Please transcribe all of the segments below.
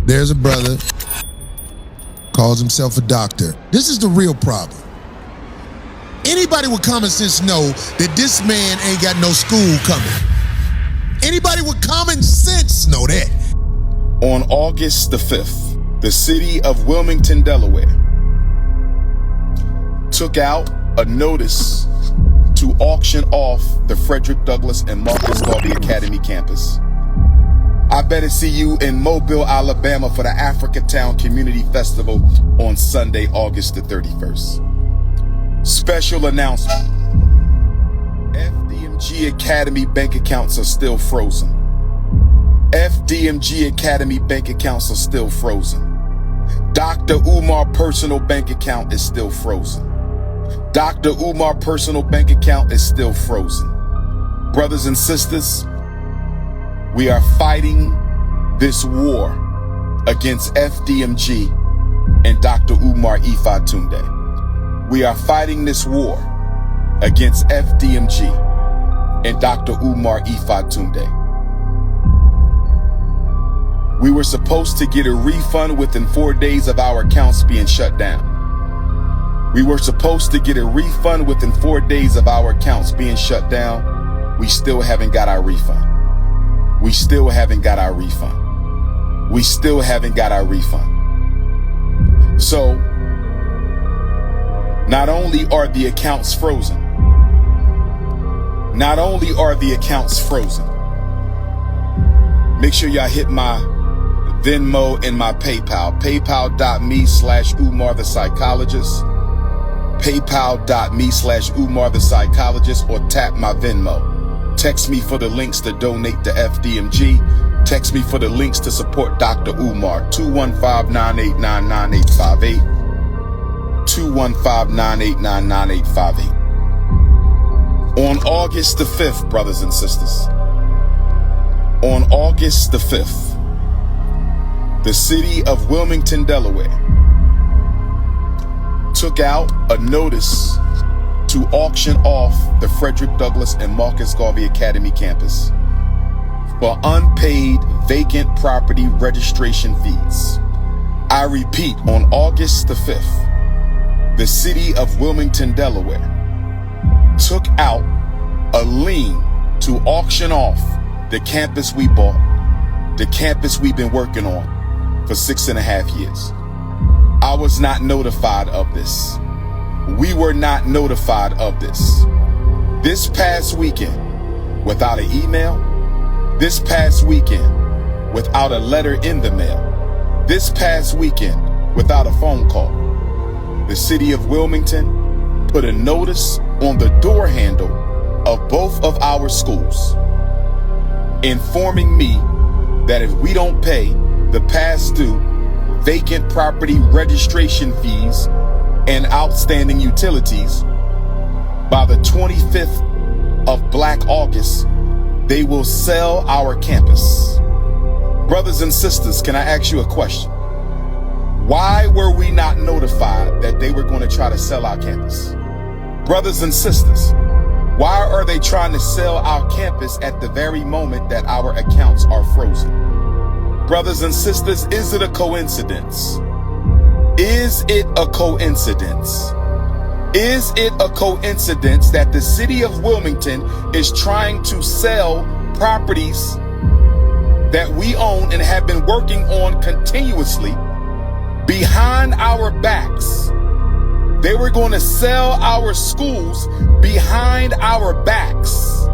There's a brother, calls himself a doctor. This is the real problem. Anybody with common sense know that this man ain't got no school coming. Anybody with common sense know that. On August the 5th, the city of Wilmington, Delaware, took out a notice to auction off the Frederick Douglass and Marcus Garvey Academy campus. I better see you in Mobile, Alabama for the Africatown Community Festival on Sunday, August the 31st. Special announcement. FDMG Academy bank accounts are still frozen. FDMG Academy bank accounts are still frozen. Dr. Umar personal bank account is still frozen. Dr. Umar personal bank account is still frozen. Brothers and sisters, we are fighting this war against FDMG and Dr. Umar Ifa Tunde. We are fighting this war against FDMG and Dr. Umar Ifa Tunde. We were supposed to get a refund within 4 days of our accounts being shut down. We were supposed to get a refund within 4 days of our accounts being shut down. We still haven't got our refund. We still haven't got our refund. We still haven't got our refund. So, not only are the accounts frozen, make sure y'all hit my Venmo and my PayPal. PayPal.me/Umar the Psychologist. PayPal.me/Umar the Psychologist, or tap my Venmo. Text me for the links to donate to FDMG. Text me for the links to support Dr. Umar. 215-989-9858. 215-989-9858. On August the 5th, brothers and sisters, on August the 5th, the city of Wilmington, Delaware, took out a notice to auction off the Frederick Douglass and Marcus Garvey Academy campus for unpaid vacant property registration fees. I repeat, on August the 5th, the city of Wilmington, Delaware, took out a lien to auction off the campus we bought, the campus we've been working on for 6.5 years. I was not notified of this. We were not notified of this. This past weekend, without an email, this past weekend, without a letter in the mail, this past weekend, without a phone call, the city of Wilmington put a notice on the door handle of both of our schools, informing me that if we don't pay the past due vacant property registration fees and outstanding utilities by the 25th of Black August, they will sell our campus. Brothers and sisters, can I ask you a question? Why were we not notified that they were going to try to sell our campus? Brothers and sisters, why are they trying to sell our campus at the very moment that our accounts are frozen? Brothers and sisters, is it a coincidence? Is it a coincidence? Is it a coincidence that the city of Wilmington is trying to sell properties that we own and have been working on continuously behind our backs? They were going to sell our schools behind our backs.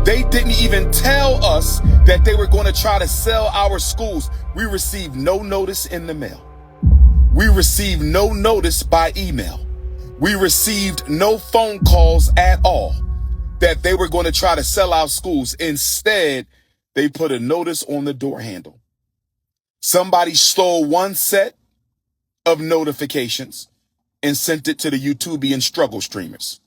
They didn't even tell us that they were going to try to sell our schools. We received no notice in the mail. We received no notice by email. We received no phone calls at all that they were going to try to sell our schools. Instead, they put a notice on the door handle. Somebody stole one set of notifications and sent it to the YouTubian struggle streamers.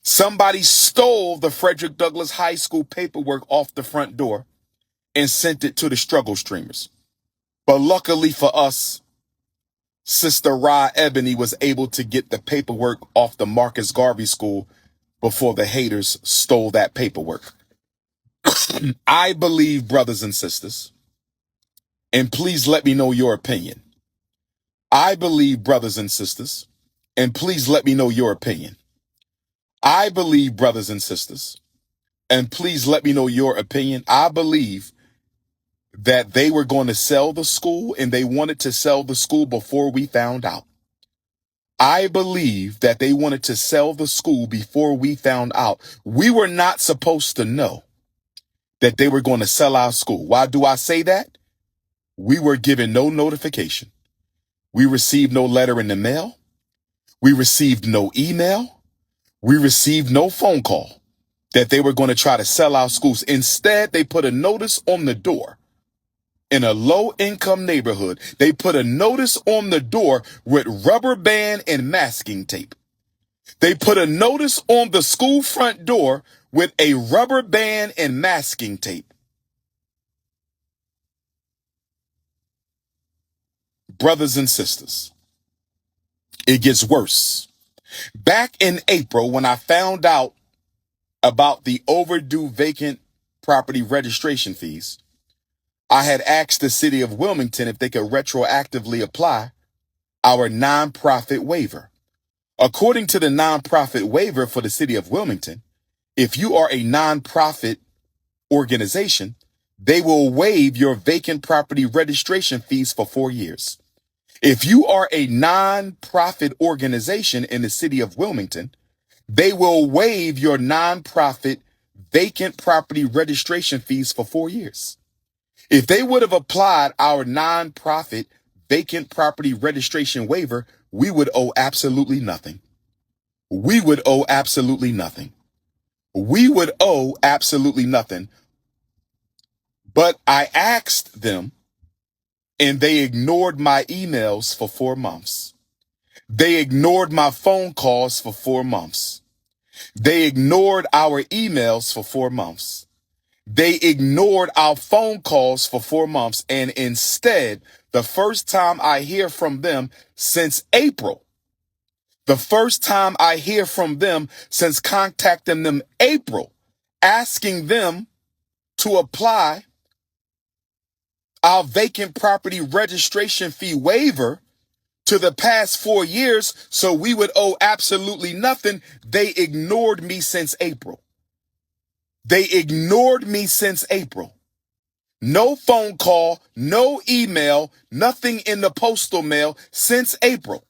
Somebody stole the Frederick Douglass High School paperwork off the front door and sent it to the struggle streamers. But luckily for us, Sister Ra Ebony was able to get the paperwork off the Marcus Garvey School before the haters stole that paperwork. I believe, brothers and sisters, and please let me know your opinion. I believe, brothers and sisters, and please let me know your opinion. I believe, brothers and sisters, and please let me know your opinion. I believe that they were going to sell the school, and they wanted to sell the school before we found out. I believe that they wanted to sell the school before we found out. We were not supposed to know that they were going to sell our school. Why do I say that? We were given no notification. We received no letter in the mail. We received no email. We received no phone call that they were going to try to sell our schools. Instead, they put a notice on the door. In a low-income neighborhood, they put a notice on the door with rubber band and masking tape. They put a notice on the school front door with a rubber band and masking tape. Brothers and sisters, it gets worse. Back in April, when I found out about the overdue vacant property registration fees, I had asked the city of Wilmington if they could retroactively apply our nonprofit waiver. According to the nonprofit waiver for the city of Wilmington, if you are a nonprofit organization, they will waive your vacant property registration fees for 4 years. If you are a nonprofit organization in the city of Wilmington, they will waive your nonprofit vacant property registration fees for 4 years. If they would have applied our nonprofit vacant property registration waiver, we would owe absolutely nothing. We would owe absolutely nothing. We would owe absolutely nothing. But I asked them, and they ignored my emails for 4 months. They ignored my phone calls for 4 months. They ignored our emails for 4 months. They ignored our phone calls for 4 months. And instead, the first time I hear from them since April, the first time I hear from them since contacting them April, asking them to apply our vacant property registration fee waiver to the past 4 years so we would owe absolutely nothing, they ignored me since April. They ignored me since April. No phone call, no email, nothing in the postal mail since April.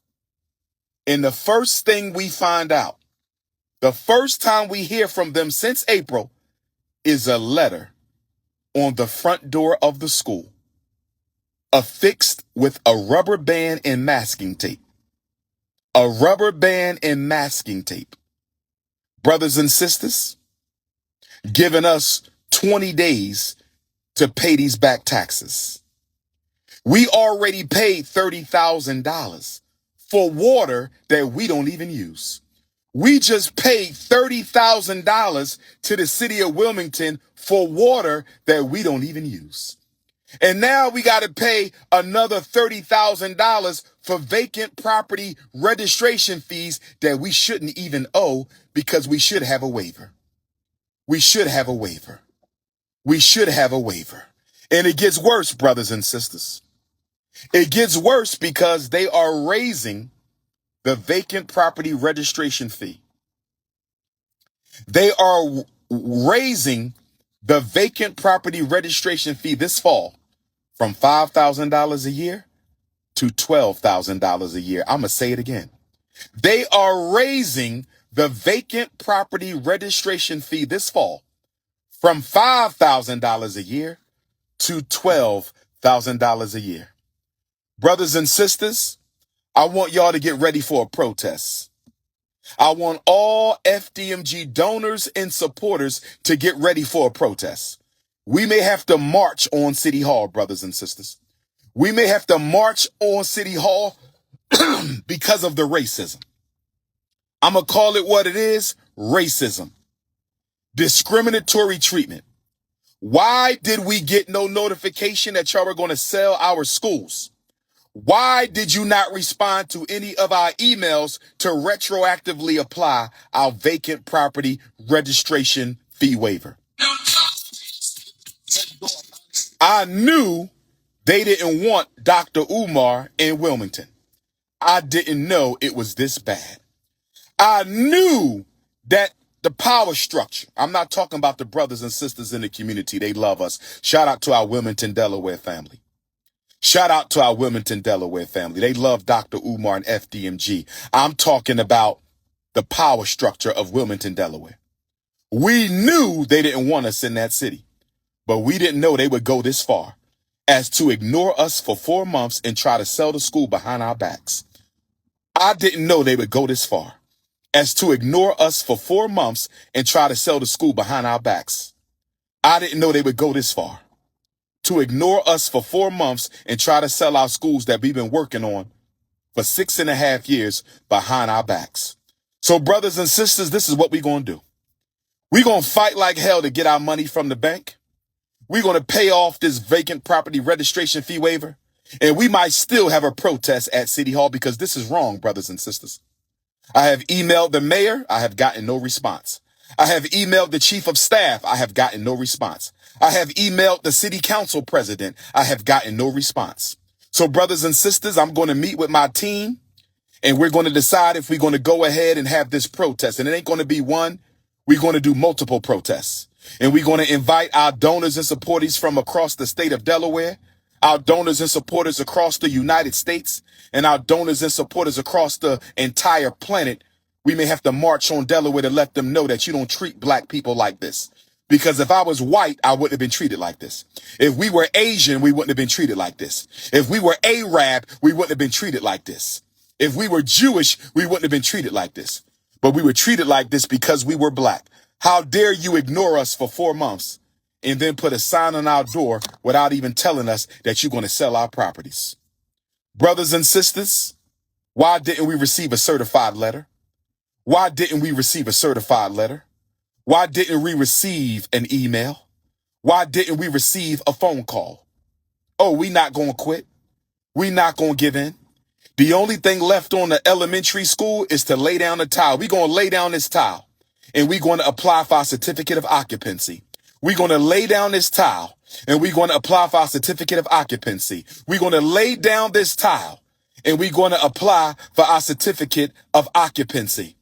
And the first thing we find out, the first time we hear from them since April, is a letter on the front door of the school, affixed with a rubber band and masking tape. A rubber band and masking tape. Brothers and sisters, giving us 20 days to pay these back taxes. We already paid $30,000 for water that we don't even use. We just paid $30,000 to the city of Wilmington for water that we don't even use. And now we got to pay another $30,000 for vacant property registration fees that we shouldn't even owe because we should have a waiver. We should have a waiver. We should have a waiver. And it gets worse, brothers and sisters. It gets worse because they are raising the vacant property registration fee. They are raising the vacant property registration fee this fall from $5,000 a year to $12,000 a year. I'm going to say it again. They are raising the vacant property registration fee this fall from $5,000 a year to $12,000 a year. Brothers and sisters, I want y'all to get ready for a protest. I want all FDMG donors and supporters to get ready for a protest. We may have to march on City Hall, brothers and sisters. We may have to march on City Hall because of the racism. I'm going to call it what it is, racism. Discriminatory treatment. Why did we get no notification that y'all were going to sell our schools? Why did you not respond to any of our emails to retroactively apply our vacant property registration fee waiver? I knew They didn't want Dr. Umar in Wilmington. I didn't know it was this bad. I knew that the power structure, I'm not talking about the brothers and sisters in the community. They love us. Shout out to our Wilmington, Delaware family. Shout out to our Wilmington, Delaware family. They love Dr. Umar and FDMG. I'm talking about the power structure of Wilmington, Delaware. We knew they didn't want us in that city, but we didn't know they would go this far as to ignore us for 4 months and try to sell the school behind our backs. I didn't know they would go this far as to ignore us for 4 months and try to sell the school behind our backs. I didn't know they would go this far to ignore us for 4 months and try to sell our schools that we've been working on for 6.5 years behind our backs. So brothers and sisters, this is what we're going to do. We're going to fight like hell to get our money from the bank. We're going to pay off this vacant property registration fee waiver. And we might still have a protest at City Hall because this is wrong, brothers and sisters. I have emailed the mayor. I have gotten no response. I have emailed the chief of staff. I have gotten no response. I have emailed the city council president. I have gotten no response. So brothers and sisters, I'm going to meet with my team and we're going to decide if we're going to go ahead and have this protest. And it ain't going to be one. We're going to do multiple protests. And we're going to invite our donors and supporters from across the state of Delaware, our donors and supporters across the United States, and our donors and supporters across the entire planet. We may have to march on Delaware to let them know that you don't treat black people like this. Because if I was white, I wouldn't have been treated like this. If we were Asian, we wouldn't have been treated like this. If we were Arab, we wouldn't have been treated like this. If we were Jewish, we wouldn't have been treated like this. But we were treated like this because we were black. How dare you ignore us for 4 months and then put a sign on our door without even telling us that you're going to sell our properties? Brothers and sisters, why didn't we receive a certified letter? Why didn't we receive a certified letter? Why didn't we receive an email? Why didn't we receive a phone call? Oh, we not going to quit. We not going to give in. The only thing left on the elementary school is to lay down the tile. We're going to lay down this tile and we're going to apply for our certificate of occupancy. We're going to lay down this tile and we're going to apply for our certificate of occupancy. We're going to lay down this tile and we're going to apply for our certificate of occupancy.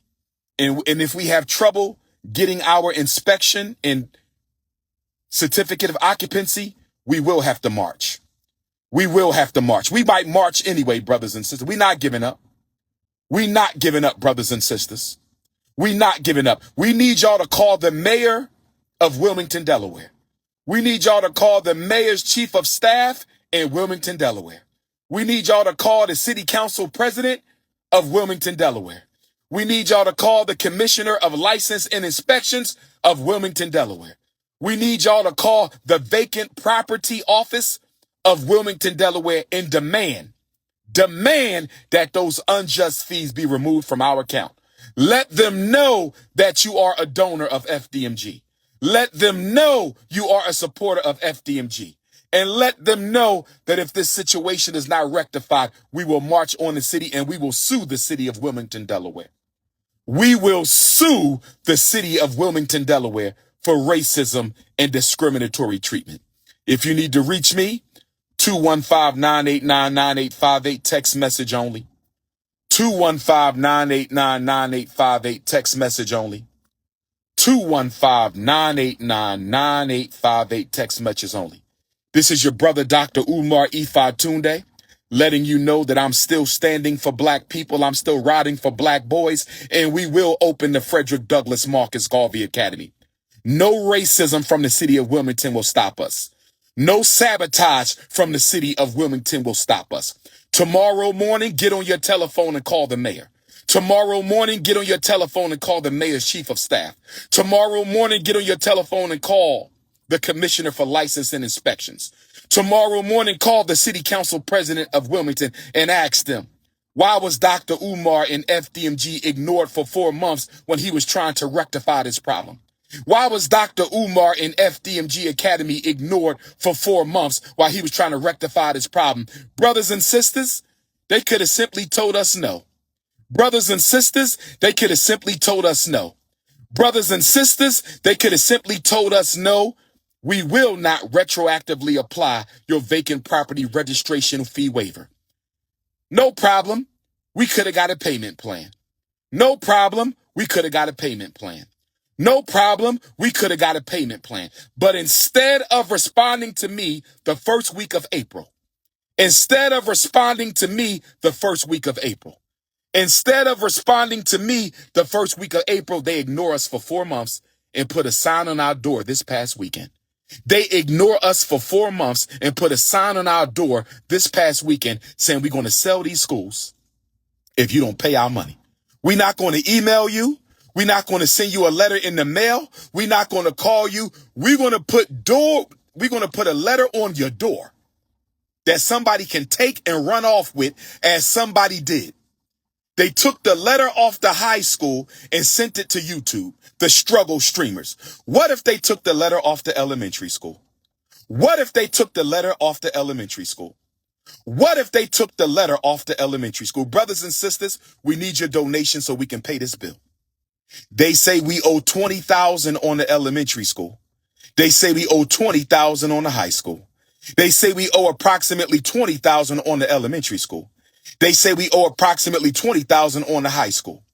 And if we have trouble getting our inspection and certificate of occupancy, we will have to march. We will have to march. We might march anyway, brothers and sisters. We're not giving up. We're not giving up, brothers and sisters. We're not giving up. We need y'all to call the mayor of Wilmington, Delaware. We need y'all to call the mayor's chief of staff in Wilmington, Delaware. We need y'all to call the city council president of Wilmington, Delaware. We need y'all to call the commissioner of license and inspections of Wilmington, Delaware. We need y'all to call the vacant property office of Wilmington, Delaware, and demand that those unjust fees be removed from our account. Let them know that you are a donor of FDMG. Let them know you are a supporter of FDMG. And let them know that if this situation is not rectified, we will march on the city and we will sue the city of Wilmington, Delaware. We will sue the city of Wilmington, Delaware for racism and discriminatory treatment. If you need to reach me, 215-989-9858, text message only. 215-989-9858, text message only. 215-989-9858, text message only. This is your brother, Dr. Umar Tunde, letting you know that I'm still standing for black people. I'm still riding for black boys, and we will open the Frederick Douglass Marcus Garvey Academy. No racism from the city of Wilmington will stop us. No sabotage from the city of Wilmington will stop us. Tomorrow morning, get on your telephone and call the mayor. Tomorrow morning, get on your telephone and call the mayor's chief of staff. Tomorrow morning, get on your telephone and call the commissioner for license and inspections. Tomorrow morning, call the city council president of Wilmington and ask them, why was Dr. Umar in FDMG ignored for 4 months when he was trying to rectify this problem? Why was Dr. Umar in FDMG Academy ignored for 4 months while he was trying to rectify this problem? Brothers and sisters, they could have simply told us no. Brothers and sisters, they could have simply told us no. Brothers and sisters, they could have simply told us no. We will not retroactively apply your vacant property registration fee waiver. No problem. We could have got a payment plan. No problem. We could have got a payment plan. No problem. We could have got a payment plan. But instead of responding to me the first week of April, instead of responding to me the first week of April, instead of responding to me the first week of April, they ignore us for 4 months and put a sign on our door this past weekend. They ignore us for 4 months and put a sign on our door this past weekend saying we're going to sell these schools if you don't pay our money. We're not going to email you. We're not going to send you a letter in the mail. We're not going to call you. We're going to put a letter on your door that somebody can take and run off with, as somebody did. They took the letter off the high school and sent it to YouTube, the struggle streamers. What if they took the letter off the elementary school? What if they took the letter off the elementary school? What if they took the letter off the elementary school? Brothers and sisters, we need your donation so we can pay this bill. They say we owe $20,000 on the elementary school. They say we owe $20,000 on the high school. They say we owe approximately $20,000 on the elementary school. They say we owe approximately $20,000 on the high school.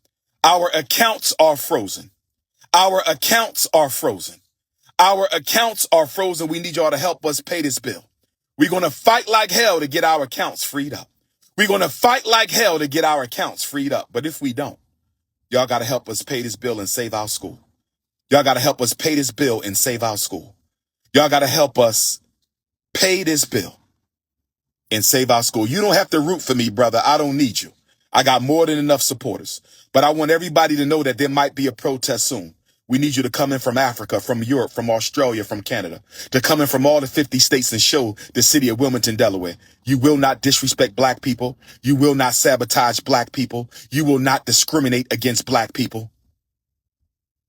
Our accounts are frozen. Our accounts are frozen. Our accounts are frozen. We need y'all to help us pay this bill. We're going to fight like hell to get our accounts freed up. We're going to fight like hell to get our accounts freed up. But if we don't, y'all got to help us pay this bill and save our school. Y'all got to help us pay this bill and save our school. Y'all got to help us pay this bill and save our school. You don't have to root for me, brother. I don't need you. I got more than enough supporters. But I want everybody to know that there might be a protest soon. We need you to come in from Africa, from Europe, from Australia, from Canada, to come in from all the 50 states and show the city of Wilmington, Delaware. You will not disrespect black people. You will not sabotage black people. You will not discriminate against black people.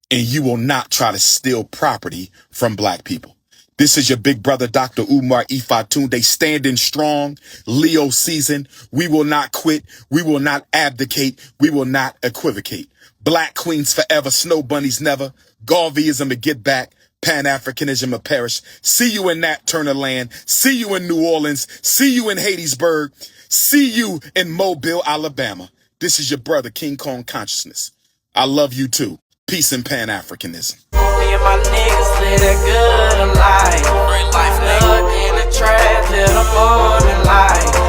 And you will not try to steal property from black people. This is your big brother, Dr. Umar Ifatunde, standing strong, Leo season. We will not quit. We will not abdicate. We will not equivocate. Black queens forever, snow bunnies never. Garveyism to get back. Pan-Africanism to perish. See you in Nat Turner land. See you in New Orleans. See you in Hattiesburg. See you in Mobile, Alabama. This is your brother, King Kong Consciousness. I love you too. Peace and Pan-Africanism. Me and my niggas live that good life. Love in the trash, live the morning light.